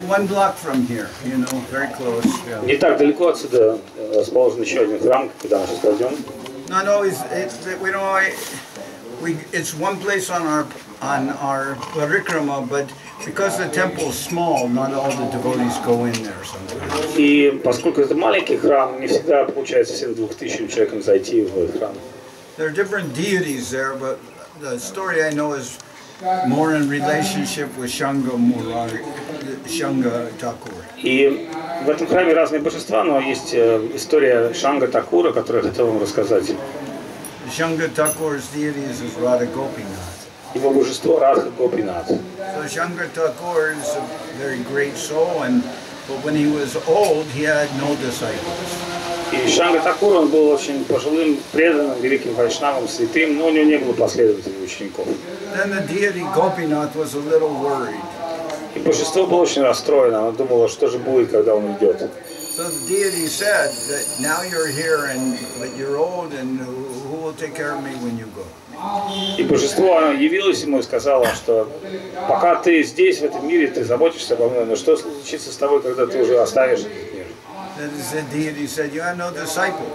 1 block from here, you know, very close. Yeah. Не так далеко отсюда расположен еще один храм, куда мы сейчас пойдем. No, we don't. It's one place on our parikramma, but because the temple is small, not all the devotees go in there sometimes. И поскольку это маленький храм, не всегда получается всем 2000 человекам зайти в этот храм. There are different deities there, but the story I know is more in relationship with Shanga Thakur. И в этом храме разные божества, но есть история Шанга Тхакура, которую я хотел вам рассказать. Shanga Thakur's deities is Radha Gopinath. Его божество Радха Гопинат. So Shanga Thakur is a very great soul, but when he was old, he had no disciples. И Шанга Тхакур, он был очень пожилым, преданным, великим вайшнавом, святым, но у него не было последователей, учеников. Then the deity Gopinath was a little worried. И божество было очень расстроено, оно думало, что же будет, когда он уйдет. So the deity said that now you're here, but you're old, and who will take care of me when you go? И божество явилось ему и сказало, что пока ты здесь, в этом мире, ты заботишься обо мной, но что случится с тобой, когда ты уже оставишь этот мир? The deity said, you have no disciple.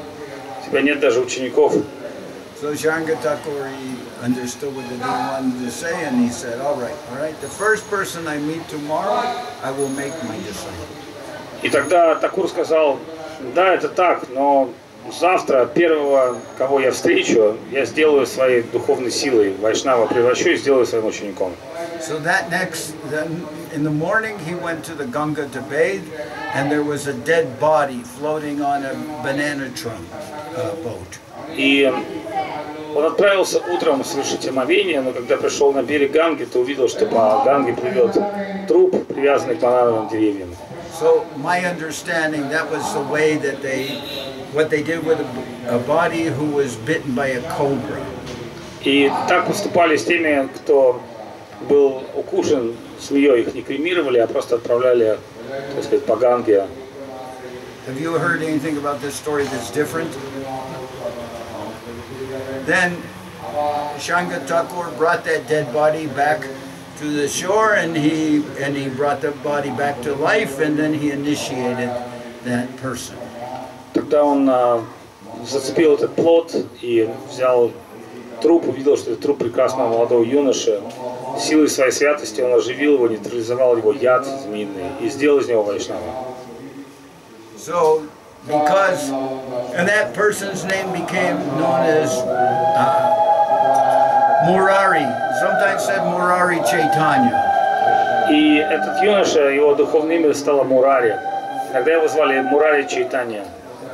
У тебя нет даже учеников. So Shanga Thakur, he understood what the deity wanted to say, and he said, all right, the first person I meet tomorrow, I will make my disciple. И тогда Тхакур сказал, да, это так, но завтра первого, кого я встречу, я сделаю своей духовной силой, вайшнава превращу и сделаю своим учеником. So in the morning he went to the Ganga to bathe, and there was a dead body floating on a banana trunk boat. И он отправился утром совершить омовение, но когда пришел на берег Ганги, то увидел, что по Ганге плывет труп, привязанный к банановым деревьям. So my understanding, that was the way that what they did with a body who was bitten by a cobra. И так поступали с теми, кто был укушен змеей, их не кремировали, а просто отправляли, так сказать, по Ганге. Have you heard anything about this story that's different? Then Shanga Thakur brought that dead body back to the shore, and he brought the body back to life, and then he initiated that person. Тогда он зацепил этот плот и взял труп, увидел, что это труп прекрасного молодого юноши. Силой своей святости он оживил его, нейтрализовал его яд змеиный и сделал из него вайшнава. So, and that person's name became known as Murari, sometimes said Murari Chaitanya. И этот юноша, его духовное имя стало Мурари. Иногда его звали Мурари Чайтанья.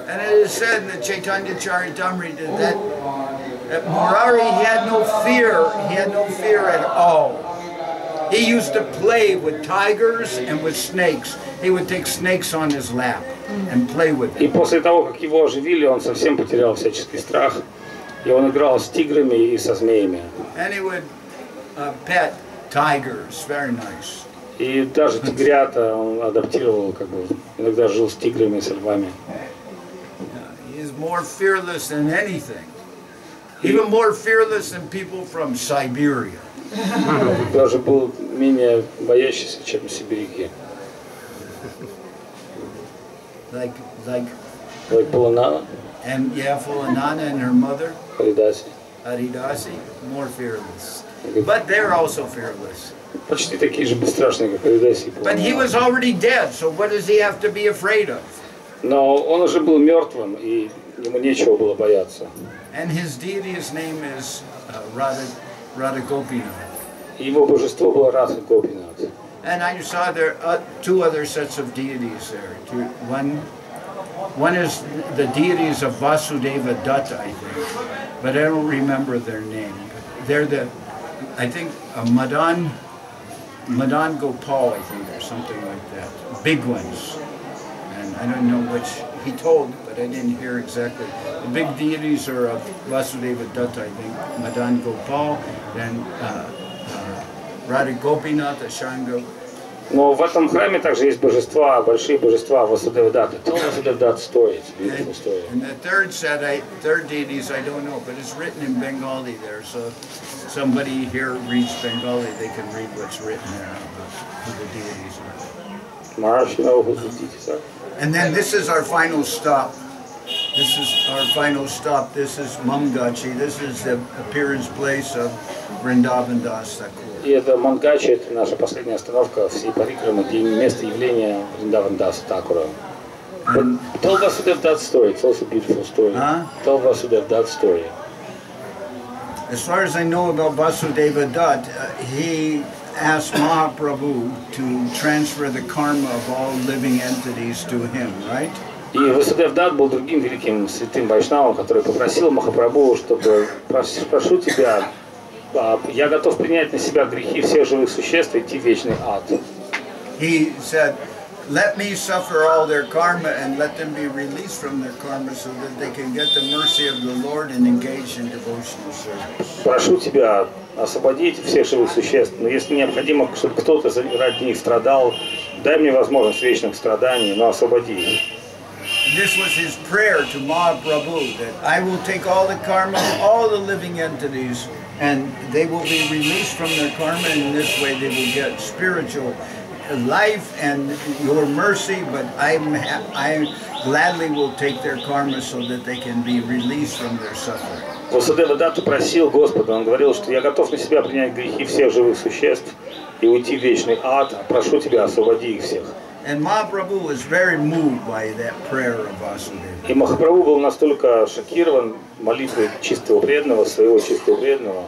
And it is said in the Chaitanya Charitamrita that Murari had no fear at all. He used to play with tigers and with snakes. He would take snakes on his lap and play with them. И после того, как его оживили, он совсем потерял всяческий страх. И он играл с тиграми и со змеями. And he would pet tigers, very nice. И даже тигрята он адаптировал, как бы, иногда жил с тиграми и с львами. He is more fearless than anything. Even more fearless than people from Siberia. Даже был менее боящийся, чем сибиряки. Like Пуланана. And Fulanana and her mother. Харидasi. Haridasi, more fearless. But they're also fearless. Почти такие же бесстрашные, как Харидаси. But he was already dead, so what does he have to be afraid of? Но он уже был мертвым, и ему нечего было бояться. And his deity's name is Radha Gopinath. Его божество было Радха Гопинат. And I saw there two other sets of deities there. One is the deities of Vasudeva Datta, I think, but I don't remember their name. They're I think Madan Gopal, I think, or something like that. Big ones. And I don't know which he told, but I didn't hear exactly. The big deities are of Vasudeva Datta, I think, Madan Gopal, then Radha Gopinath, Shanga. Но в этом храме также есть божества, большие божества Васудева Датты. Tell Vasudeva Datta story. It's a beautiful story. And the third deities, I don't know, but it's written in Bengali there. So if somebody here reads Bengali, they can read what's written there about who the deities are. Махарадж, And then this is our final stop. This is our final stop. This is Mamaghachi. This is the appearance place of Vrindavan Das Thakur. И это Мамагхачи, это наша последняя остановка всей парикрамы, где место явления Вриндаван Das Thakura. Tell Vasudev that story. It's also a beautiful story. Tell Vasudev that story. As far as I know about Vasudeva Dutt, he asked Mahaprabhu to transfer the karma of all living entities to him, right? И Васудев Дат был другим великим святым вайшнавом, который попросил Махапрабху, чтобы прошу тебя, я готов принять на себя грехи всех живых существ и идти в вечный ад. He said, let me suffer all their karma and let them be released from their karma so that they can get the mercy of the Lord and engage in devotional service. Прошу тебя освободить всех живых существ, но если необходимо, чтобы кто-то ради них страдал, дай мне возможность вечных страданий, но освободи их. This was his prayer to Mahaprabhu, that I will take all the karma of all the living entities and they will be released from their karma, and in this way they will get spiritual life and your mercy, but I gladly will take their karma so that they can be released from their suffering. Васудева Датту просил Господа, он говорил, что я готов на себя принять грехи всех живых существ и уйти в вечный ад, прошу тебя, освободи их всех. And Mahaprabhu was very moved by that prayer of Vasudeva. И Махапрабху был настолько шокирован молитвой чистого преданного, своего чистого преданного.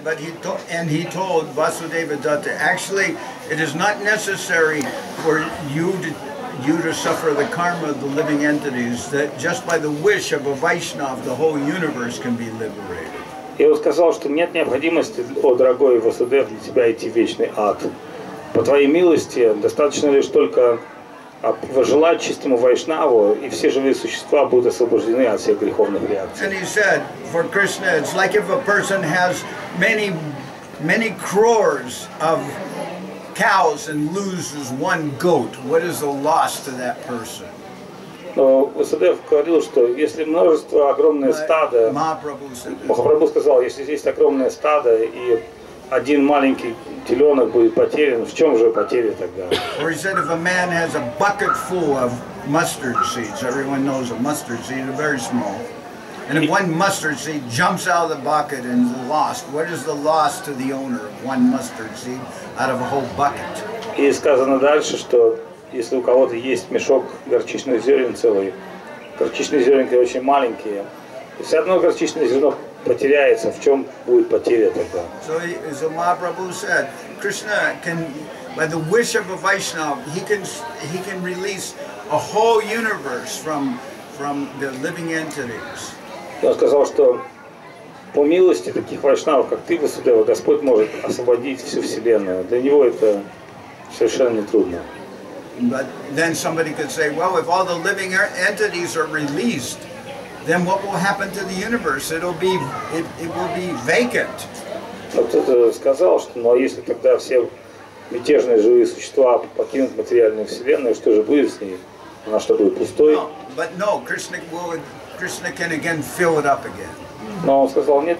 But he told Vasudeva Datta, actually, it is not necessary for you to suffer the karma of the living entities, that just by the wish of a Vaishnava, the whole universe can be liberated. И он сказал, что нет необходимости, о дорогой Васудев, для тебя идти в вечный ад. По твоей милости достаточно лишь только пожелать чистому Вайшнаву, и все живые существа будут освобождены от всех греховных реакций. And he said, for Krishna, it's like if a person has many crores of cows and loses one goat. What is the loss to that person? Но Васудев говорил, что если множество, огромное стадо, Махапрабху сказал, если есть огромное стадо и один маленький теленок будет потерян, в чем же потеря тогда? Or he said, if a man has a bucket full of mustard seeds, everyone knows a mustard seed, are very small, and if one mustard seed jumps out of the bucket and is lost, what is the loss to the owner of one mustard seed out of a whole bucket? И сказано дальше, что если у кого-то есть мешок горчичных зерен целый, горчичные зернышки очень маленькие, и все одно горчичное зерно потеряется, в чем будет потеря тогда? So Mahaprabhu said, Krishna can, by the wish of a Vaishnava, he can release a whole universe from the living entities. Он сказал, что по милости таких вайшнавов, как ты, Васудева, Господь может освободить всю вселенную. Для него это совершенно нетрудно. But then somebody could say, well, if all the living entities are released, then what will happen to the universe? It will be vacant. Но кто-то сказал, что ну а если тогда все мятежные живые существа покинут материальную вселенную, что же будет с ней? Она что, будет пустой? But no, Krishna can again fill it up again. Но он сказал, нет,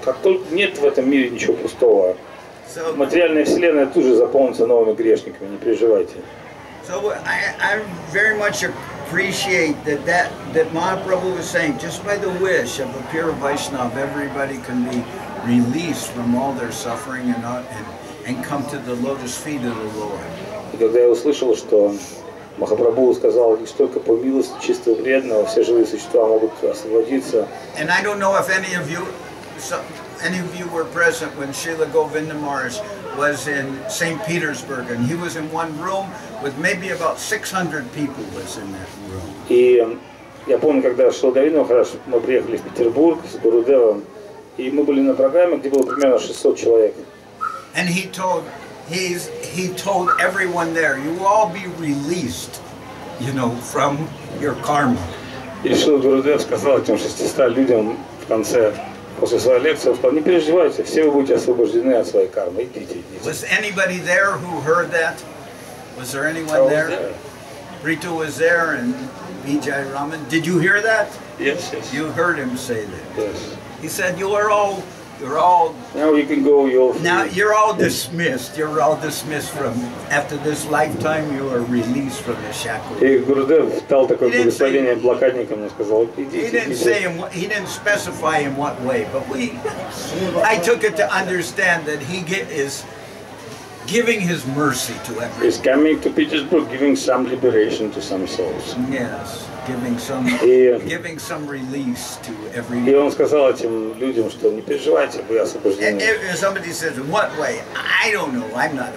как только нет в этом мире ничего пустого. Материальная вселенная тут же заполнится новыми грешниками, не переживайте. So I very much appreciate that Mahaprabhu was saying, just by the wish of a pure Vaishnava, everybody can be released from all their suffering and come to the lotus feet of the Lord. И когда я услышал, что Махапрабху сказал, лишь только по милости чистого преданного все живые существа могут освободиться. And I don't know if any of you were present when Srila Govinda Maharaj was in St. Petersburg, and he was in one room with maybe about 600 people was in that room. И я помню, когда Шрила Говинда Махарадж, мы приехали в Петербург с Гурудевом, и мы были на программе, где было примерно 600 человек. And he told everyone there, you will all be released, from your karma. И Шрила Гурудев сказал этим 600 людям в конце, после своей лекции, он сказал, не переживайте, все вы будете освобождены от своей кармы, идите. Was anybody there who heard that? Was there anyone there? Ritu was there and Vijay Raman. Did you hear that? Yes. You heard him say that. Yes. He said, you are all You're all Now you can go. Now you're all dismissed. You're all dismissed from. After this lifetime, you are released from the shackles. И Гурудев дал такое благословение блокадникам, он сказал, He didn't say he didn't specify in what way, but I took it to understand that he is giving his mercy to everyone. He's coming to Petersburg, giving some liberation to some souls. Yes, giving some release to everyone. И он сказал этим людям, что не переживайте, вы освобождены. If somebody says, in what way? I don't know. I'm not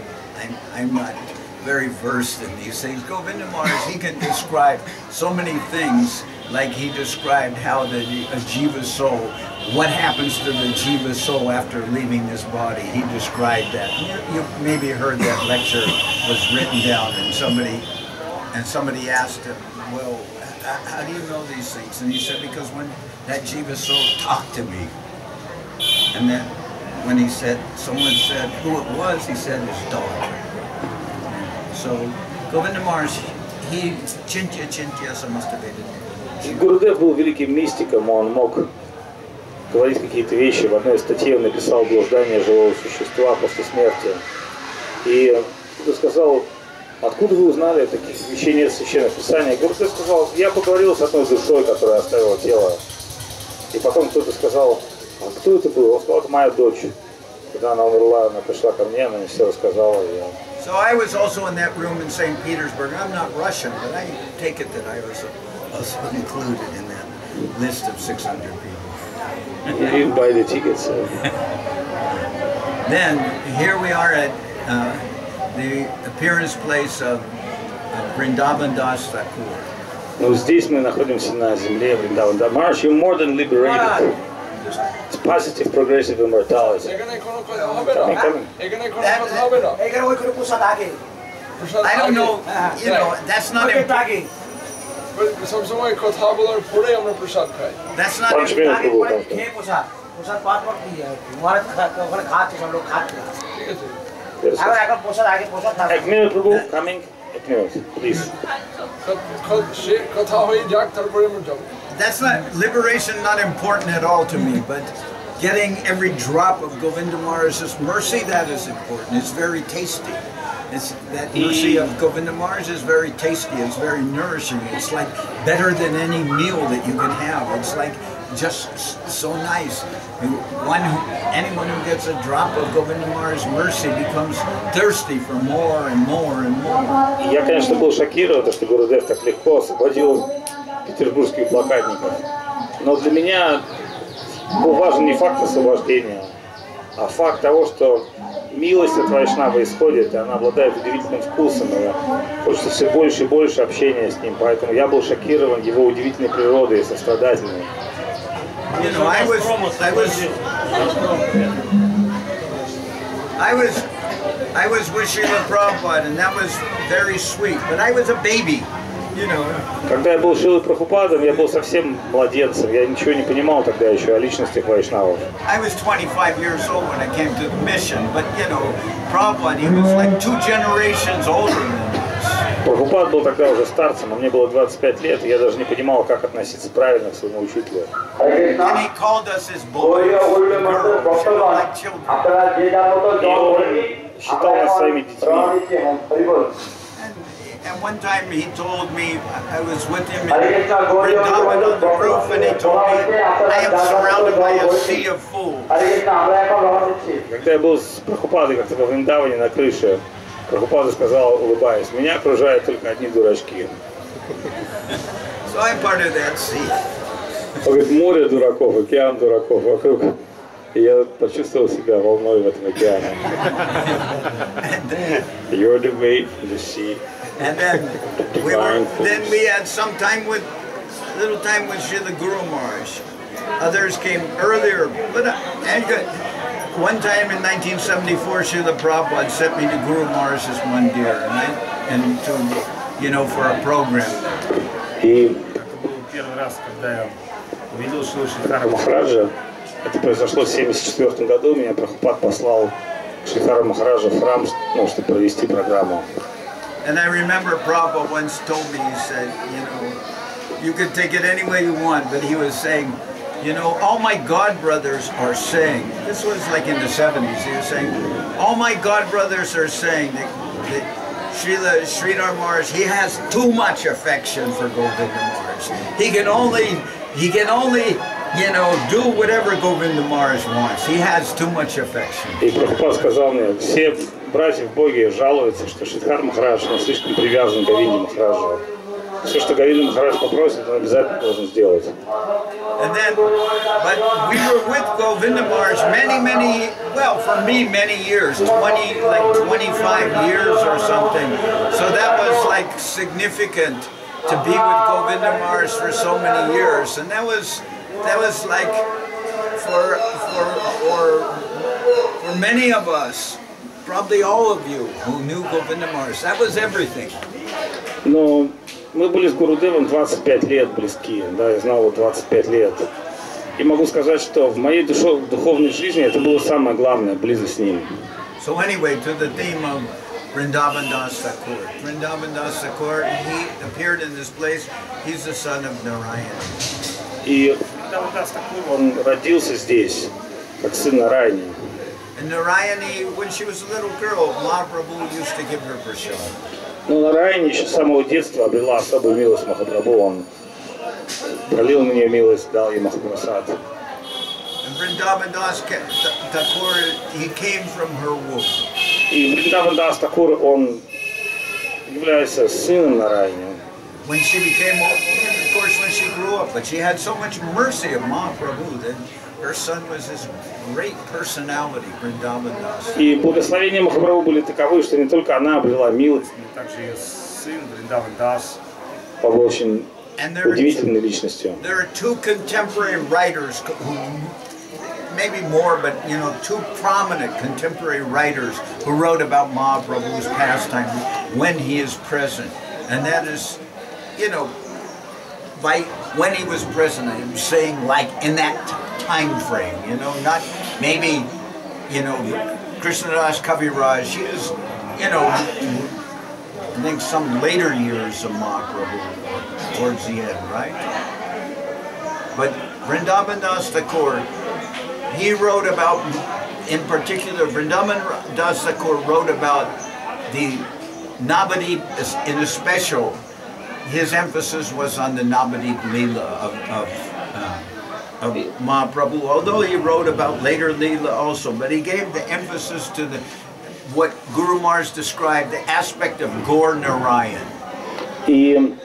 very versed in these things. Govinda Maharaj, he can describe so many things, like he described how a jiva soul, what happens to the jiva soul after leaving this body. He described that. You maybe heard that lecture was written down, and somebody asked him, well, how do you know these things? And he said, because when that jiva soul talked to me, and then when someone said who it was, he said his daughter. So Govinda Maharaj, he Chintya Samastavated. Гурудев был великим мистиком, он мог говорить какие-то вещи. В одной из статей он написал «Блуждание живого существа после смерти». И кто сказал, откуда вы узнали о таких вещей нет в Священном Писании? Гурудев сказал, я поговорил с одной душой, которая оставила тело. И потом кто-то сказал, а кто это был? Он сказал, это моя дочь. Когда она умерла, она пришла ко мне, она мне все рассказала. So I was also in that room in St. Petersburg. I'm not Russian, but I take it that I was also included in that list of 600 people. You didn't buy the tickets. Then here we are at the appearance place of Vrindavan Das Thakur. Ну здесь мы находимся на земле Вриндаван. Maharaj, you're more than liberated. It's positive, progressive immortality. I don't know, that's not important. That's not Ek minute, Prabhu, coming. Ek minute, please. That's not liberation. Not important at all to me, but getting every drop of Govinda Maharaj's mercy, that is important. It's very tasty. That mercy of Govinda Maharaj is very tasty. It's very nourishing. It's like better than any meal that you can have. It's like just so nice. Anyone who gets a drop of Govinda Maharaj's mercy becomes thirsty for more and more and more. Я, конечно, был шокирован, что Гурудев так легко освободил петербургских блокадников. Но для меня был важен не факт освобождения, а факт того, что милость от Вайшнава исходит, и она обладает удивительным вкусом, и хочется все больше и больше общения с ним, поэтому я был шокирован его удивительной природой и сострадательной. You know, I was with Srila Prabhupada, and that was very sweet. But I was a baby, you know. Когда я был с Шрилой Прабхупадом, я был совсем младенцем. Я ничего не понимал тогда еще о личностях вайшнавов. I was 25 years old when I came to the mission, but you know, Prabhupada, he was like 2 generations older than us. Прабхупад был тогда уже старцем, а мне было 25 лет, и я даже не понимал, как относиться правильно к своему учителю. And he called us his boys, girls, like children. И он считал нас своими детьми. And one time he told me, I was with him in Vrindavan on the roof, and he told me, I am surrounded by a sea of fools. Когда я был с Прабхупадой как-то во Вриндаване на крыше, Прабхупада сказал, улыбаясь, меня окружают только одни дурачки. So I'm part of that sea. Он говорит, море дураков, океан дураков вокруг. И я почувствовал себя волной в этом океане. You're the wave in the sea. And then we had some time with, little time with Srila Guru Maharaj. Others came earlier, but one time in 1974, Srila Prabhupada sent me to Guru Maharaj's Mandir, and to, you know, for a program. И первый раз, когда я увидел Шрила Махараджа, это произошло в 1974 году, меня Прабхупад послал к Шрила Махараджа в храм, ну, чтобы провести программу. And I remember Prabhupada once told me, he said, you know, you can take it any way you want, but he was saying, you know, all my god brothers are saying, this was like in the 70s, he was saying, all my god brothers are saying that Sridhar Maharaj, he has too much affection for Govinda Maharaj. He can only, you know, do whatever Govinda Maharaj wants. He has too much affection. И Прабхупад сказал мне, все братья в Боге жалуются, что Шридхар Махарадж, он слишком привязан к Говинде Махараджу. Все, что Говинда Махарадж попросит, он обязательно должен сделать. And then, but we were with Govinda Maharaj many, well, for me, many years, 25 years or something. So that was like significant to be with Govinda Maharaj for so many years. And that was like, for many of us, probably all of you who knew Govinda Maharaj, that was everything. Но мы были с Гурудевом 25 лет близки, да, я знал его 25 лет. И могу сказать, что в моей духовной жизни это было самое главное, близость с ним. So anyway, to the theme of Vrindavan Das Thakur. Vrindavan Das Thakur, he appeared in this place, he's the son of Narayan. И Вриндаван Das Thakur, он родился здесь, как сын Нараяни. And Narayani, when she was a little girl, Mahaprabhu used to give her prasad. Но Нараяни еще с самого детства обрела особую милость Махапрабху. Он пролил на нее милость, дал ей Махапрасад. And Vrindavan Das Thakur, he came from her womb. И Вриндаван Дас Тхакур, он является сыном Нараяни. When she became, of course, when she grew up, but she had so much mercy of Mahaprabhu that her son was this great personality, Vrindavan Das. И благословения Махапрабху были таковы, что не только она обрела милость, но также ее сын Вриндаван Дас был очень удивительной личностью. There are two contemporary writers who, maybe more, but you know, two prominent contemporary writers who wrote about Mahaprabhu's pastime when he is present, and that is, you know, by when he was present. I'm saying like in that time frame, you know, not maybe, you know, Krishnadas Kaviraj. He is, you know, I think some later years of Mahaprabhu towards the end, right? But Vrindavan Das Thakur, he wrote about, in particular, Vrindavan Das Thakur wrote about the Navadvip in a special. His emphasis was on the Navadvip Leela of Mahaprabhu, although he wrote about later Leela also, but he gave the emphasis to what Guru Maharaj described, the aspect of Gaur Narayan. И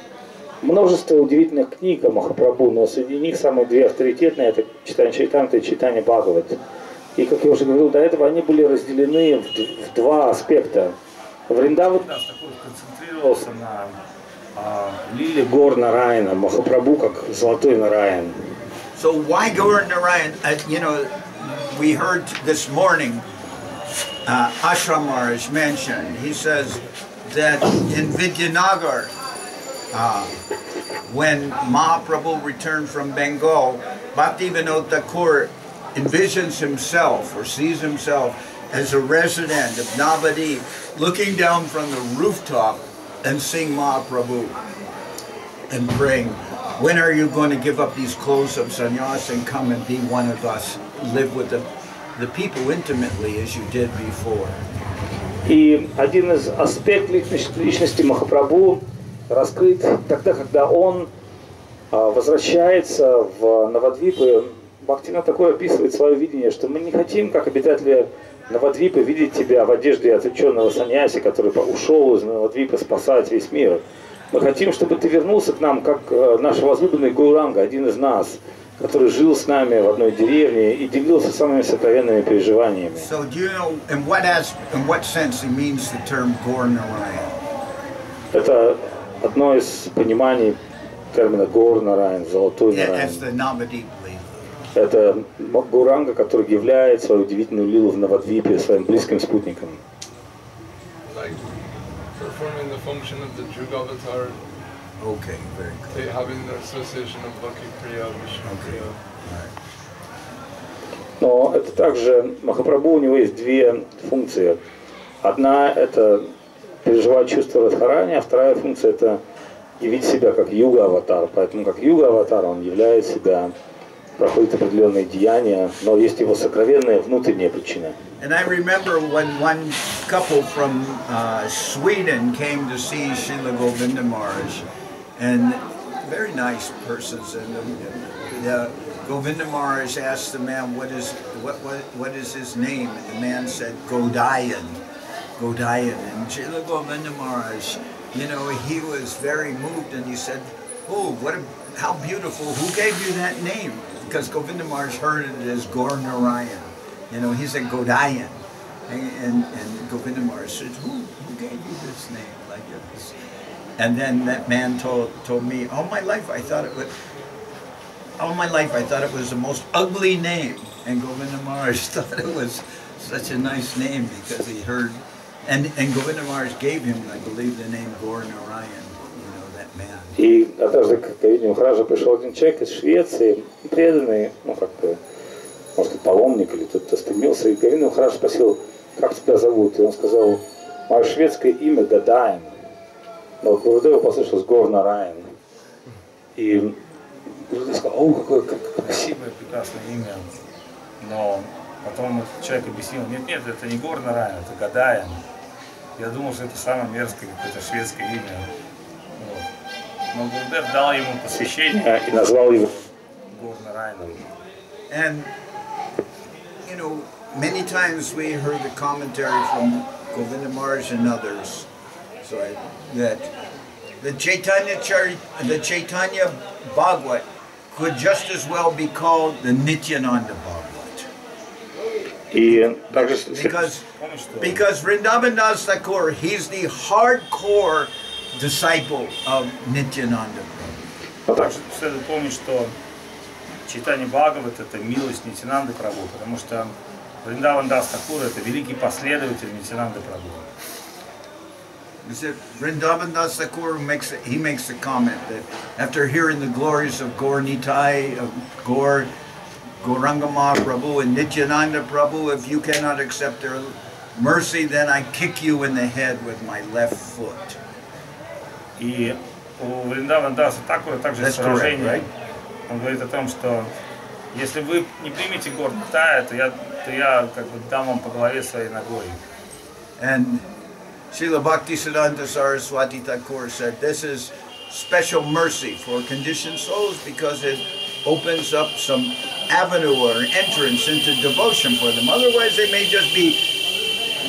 множество удивительных книг о Махапрабху, но среди них самые две авторитетные — это Читание Чайтанта и Читание Бхагават. И, как я уже говорил до этого, они были разделены в два аспекта. Вриндаван Das Thakur концентрировался на лиле Гор Нараяна, Махапрабху как золотой Нараян. So why Gaur Narayan? You know, we heard this morning Ashram Maharaj mentioned. He says that in Vidyanagar, when Mahaprabhu returned from Bengal, Bhaktivinoda Thakur envisions himself or sees himself as a resident of Navadvip, looking down from the rooftop and seeing Mahaprabhu and praying, when are you going to give up these clothes of sannyas and come and be one of us, live with the people intimately as you did before? И один из аспектов личности Махапрабху раскрыт тогда, когда он возвращается в Навадвипы. Бхактивинода Тхакур описывает свое видение, что мы не хотим, как обитатели Навадвипы, видеть тебя в одежде отреченного саньяси, который ушел из Навадвипы спасать весь мир. Мы хотим, чтобы ты вернулся к нам, как наш возлюбленный Гауранга, один из нас, который жил с нами в одной деревне и делился самыми сокровенными переживаниями. So do you know in what sense it means the term Gaur Narayan? Это одно из пониманий термина Гор Нараян, золотой Нараян. Это Гауранга, который являет свою удивительную лилу в Навадвипе своим близким спутником. Performing the function of the Juga avatar. Okay, very good. Having the association of Bhakti Priya, Vishnu Priya. Но это также Махапрабху, у него есть две функции. Одна — это переживать чувство Радхарани, а вторая функция — это явить себя как юга-аватар. Поэтому как юга-аватар он являет себя проходит определенные деяния, но есть его сокровенная внутренняя причина. And I remember when one couple from Sweden came to see Srila Govinda Maharaj, and very nice persons. And Govinda Maharaj asked the man, what is his name? And the man said, Godayan. Godayan. And Srila Govinda Maharaj, you know, he was very moved, and he said, oh, how beautiful. Who gave you that name? Because Govinda Maharaj heard it as Gaur Narayan. You know, he said Godayan. And Govinda Maharaj said, who gave you this name? Like this? And then that man told me, all my life I thought it was the most ugly name. And Govinda Maharaj thought it was such a nice name because he heard, and Govinda Maharaj gave him, I believe, the name Gaur Narayan, you know, that man. И однажды к видению Махараджа пришел один человек из Швеции, преданный, ну как-то, может быть, паломник или тот, кто стремился, и Говинда Махарадж спросил, как тебя зовут? И он сказал, мое шведское имя Годаyan. Но Гурудева послышалось Gaur Narayan. И Гурудев сказал, о, какое красивое, прекрасное имя. Но потом человек объяснил, нет, это не Gaur Narayan, это Godayan. Я думал, что это самое мерзкое какое-то шведское имя. Вот. Но Гурудев дал ему посвящение и назвал его Gaur Narayan. And, you know, many times we heard the commentary from Govinda Maharaj and others, that the Chaitanya Bhagavad could just as well be called the Nityananda Bhagavad. Because Vrindavan Das Thakur, he's the hardcore disciple of Nityananda Prabhu. Следует помнить, что Чайтанья Бхагават — это милость Нитянанды Прабху, потому что Вриндаван Дас Тхакура — это великий последователь Нитянанды Прабху. Vrindavan Das Thakur makes the comment that after hearing the glories of Gaur Nitai, of Gauranga Mahaprabhu and Nityananda Prabhu, if you cannot accept their mercy, then I kick you in the head with my left foot. И у Вриндавана Даса Тхакура также сражение. Он говорит о том, что если вы не примете Gaur Nitai, то я как бы дам вам по голове своей ногой. And Srila Bhaktisiddhanta Saraswati Thakur said, this is special mercy for conditioned souls because it opens up some avenue or entrance into devotion for them. Otherwise they may just be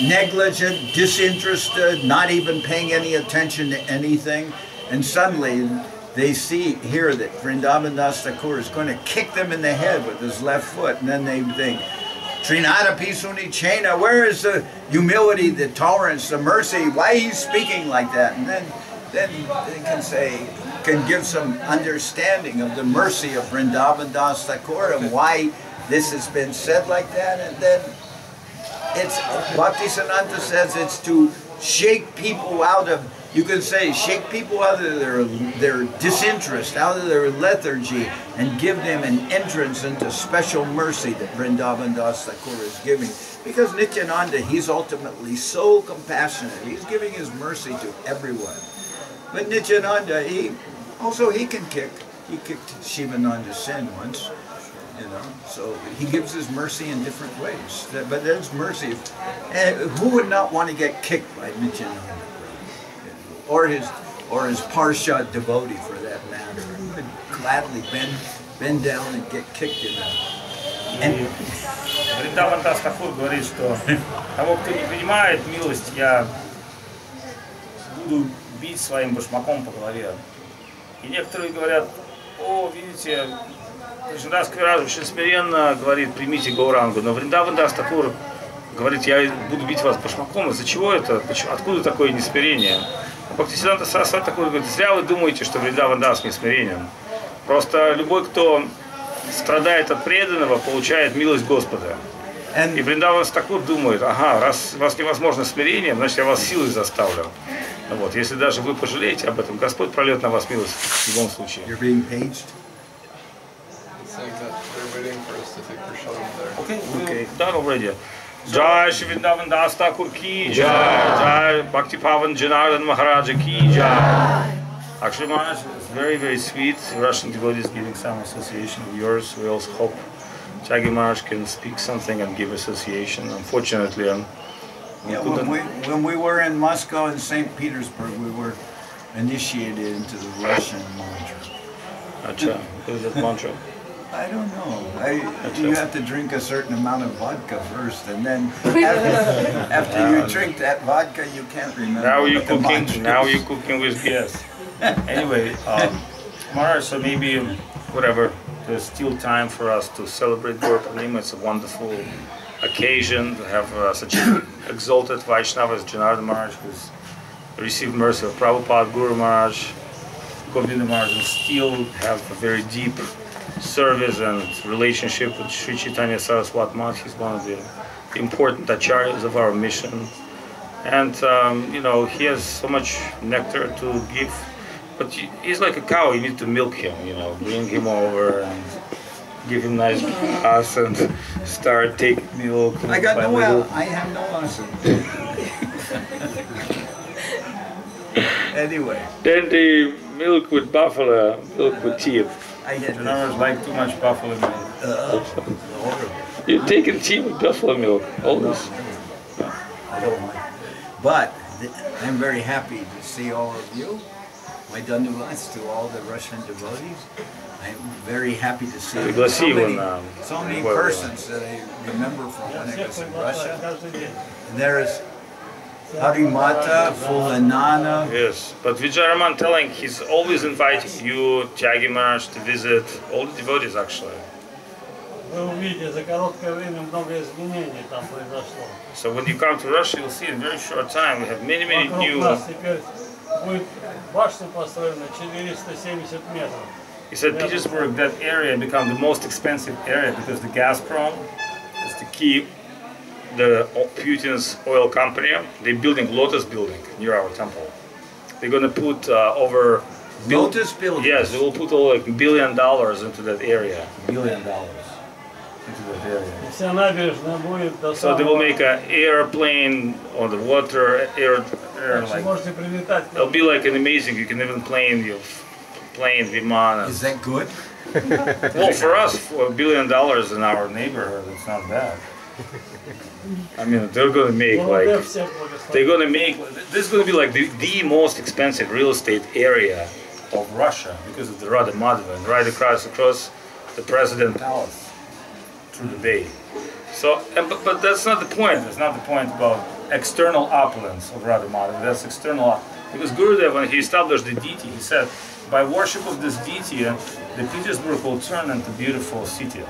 negligent, disinterested, not even paying any attention to anything, and suddenly they hear that Vrindavan Das Thakur is going to kick them in the head with his left foot, and then they think, Trinada Pisuni Chena, where is the humility, the tolerance, the mercy? Why he's speaking like that? And then they can give some understanding of the mercy of Vrindavan Das Thakur and why this has been said like that. And then Bhaktisiddhanta says it's to shake people out of, you can say, shake people out of their disinterest, out of their lethargy, and give them an entrance into special mercy that Vrindavan Das Thakur is giving. Because Nityananda, he's ultimately so compassionate. He's giving his mercy to everyone. But Nityananda, he can kick. He kicked Shivananda's sin once, you know. So he gives his mercy in different ways. But there's mercy. And who would not want to get kicked by Nityananda? Or his Parsha devotee, for that matter, would gladly bend down and get kicked in that. Вриндаван Дас Тхакур говорит, что того, кто не принимает милость, я буду бить своим башмаком по голове. И некоторые говорят, о, видите, Кришнадас Кавираж очень смиренно говорит, примите Гаурангу, но Вриндаван Дас Тхакур говорит, я буду бить вас башмаком. Из-за чего это? Откуда такое несмирение? Бхактисиддханта Сарасвати Тхакур говорит, зря вы думаете, что Вриндаван Дас несмиренен. Просто любой, кто страдает от преданного, получает милость Господа. И Вриндаван Тхакур думает, ага, раз у вас невозможно смирение, значит я вас силой заставлю. Вот, если даже вы пожалеете об этом, Господь прольет на вас милость в любом случае. Okay, done already. Jai Shri Vrindavan Das Thakur ki jai, Jai Bhakti Pavan Janardan Mахараджа ki jai. Actually, Maharaj, it's very, very sweet. Russian devotees giving some association of yours. We also hope Tyagi Maharaj can speak something and give association. Unfortunately, when we were in Moscow and St. Petersburg, we were initiated into the Russian mantra. Acha, what is that mantra? I don't know. You have to drink a certain amount of vodka first, and then after you drink that vodka, you can't remember. Now you're cooking. Now you're cooking with gas. Anyway, Maharaj, so maybe whatever. There's still time for us to celebrate Gurupurnima. It's a wonderful occasion to have such an exalted Vaishnava as Janardan Maharaj, who's received mercy of Prabhupada, Guru Maharaj, Govinda Maharaj, and still have a very deep service and relationship with Sri Chaitanya Saraswat Math. He's one of the important acharyas of our mission. And, you know, he has so much nectar to give. But he's like a cow, you need to milk him, you know, bring him over and give him nice grass and start taking milk. I have no answer. Anyway. Then the milk with buffalo, milk with tea. I get Janardan like too much buffalo milk. You're taking tea with buffalo milk, always. I don't like it. But I'm very happy to see all of you. My dandavats to all the Russian devotees. I'm very happy to see so many persons that I remember from when I was in Russia. And there is Harimata, Fulanana. Yes, but Vijayaraman telling he's always inviting you, Tyagi Maharaj, to visit all the devotees actually. So when you come to Russia, you'll see in a very short time we have many new. He said Petersburg, that area, become the most expensive area because the Gazprom is to keep the Putin's oil company. They're building Lotus building near our temple. They're going to put over Lotus building. Yes, they will put all like $1 billion into that area. $1 billion into that area. So they will make an airplane on the water. It'll be like an amazing. You can even plane Viman. Is that good? Well, for us, for $1 billion in our neighborhood, it's not bad. I mean, they're going to make this is going to be like the most expensive real estate area of Russia because of the Radha-Madhava, and right across the President Palace through the bay. So, but that's not the point. That's not the point about external opulence of Radha-Madhava. That's external, because Gurudev, when he established the deity, he said, by worship of this deity, the Petersburg will turn into a beautiful city,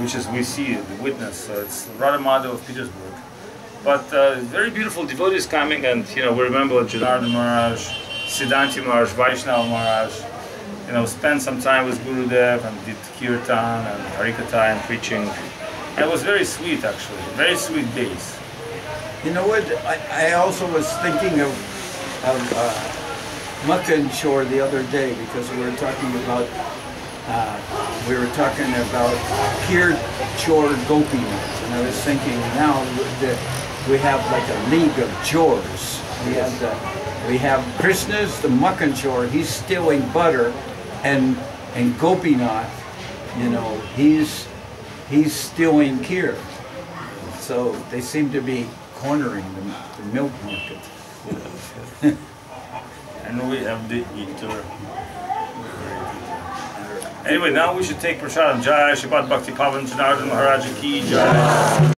which is we see, the witness. So it's Radha-Madhava of Petersburg. But very beautiful devotees coming, and you know, we remember Janardan Maharaj, Siddhanti Maharaj, Vaishnava Maharaj, you know, spent some time with Gurudev and did kirtan and harikatha and preaching. And it was very sweet, actually, very sweet days. You know what? I also was thinking of Mukhan the other day because we were talking about Kir Chor Gopinath, and I was thinking now that we have like a league of chores. We have Krishna's the Mukhan Chor, he's stealing butter, and Gopinath, you know, he's stealing Kir. So they seem to be cornering the milk market. And we have the eater. Anyway, now we should take Prasadam. Jai Shripad Bhakti Pavan Janardan Maharaj Ki Jai.